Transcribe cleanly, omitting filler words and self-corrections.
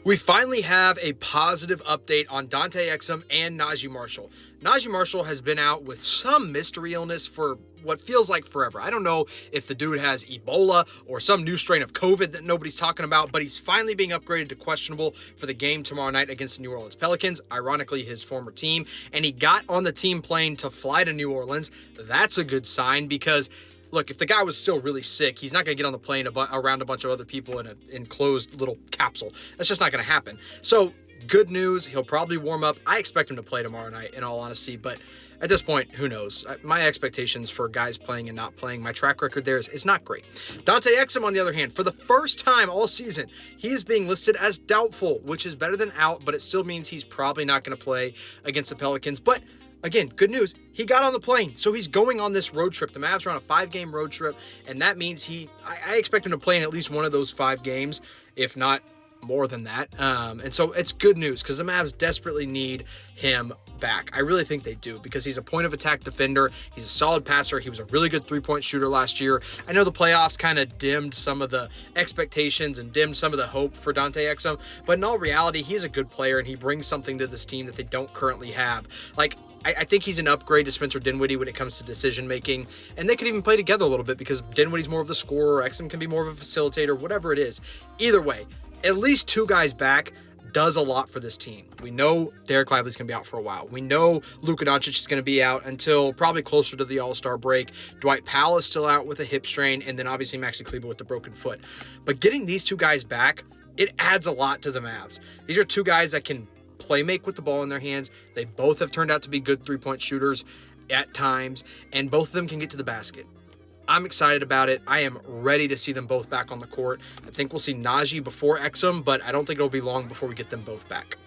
We finally have a positive update on Dante Exum and Najee Marshall. Najee Marshall has been out with some mystery illness for what feels like forever. I don't know if the dude has Ebola or some new strain of COVID that nobody's talking about, but he's finally being upgraded to questionable for the game tomorrow night against the New Orleans Pelicans, ironically his former team, and he got on the team plane to fly to New Orleans. That's a good sign because look, if the guy was still really sick, he's not going to get on the plane around a bunch of other people in an enclosed little capsule. That's just not going to happen. So, good news. He'll probably warm up. I expect him to play tomorrow night, in all honesty. But at this point, who knows? My expectations for guys playing and not playing, my track record there is not great. Dante Exum, on the other hand, for the first time all season, he is being listed as doubtful, which is better than out, but it still means he's probably not going to play against the Pelicans. But again, good news. He got on the plane, so he's going on this road trip. The Mavs are on a 5-game road trip, and that means I expect him to play in at least one of those 5 games, if not more than that. And so it's good news because the Mavs desperately need him back. I really think they do because he's a point of attack defender. He's a solid passer. He was a really good 3-point shooter last year. I know the playoffs kind of dimmed some of the expectations and dimmed some of the hope for Dante Exum, but in all reality, he's a good player and he brings something to this team that they don't currently have. Like, I think he's an upgrade to Spencer Dinwiddie when it comes to decision making, and they could even play together a little bit because Dinwiddie's more of the scorer, Exum can be more of a facilitator, whatever it is. Either way, at least 2 guys back does a lot for this team. We know Derek Lively's going to be out for a while. We know Luka Doncic is going to be out until probably closer to the All-Star break. Dwight Powell is still out with a hip strain, and then obviously Maxi Kleber with the broken foot. But getting these 2 guys back, it adds a lot to the Mavs. These are 2 guys that can play make with the ball in their hands. They both have turned out to be good 3-point shooters at times, and both of them can get to the basket. I'm excited about it. I am ready to see them both back on the court. I think we'll see Najee before Exum, but I don't think it'll be long before we get them both back.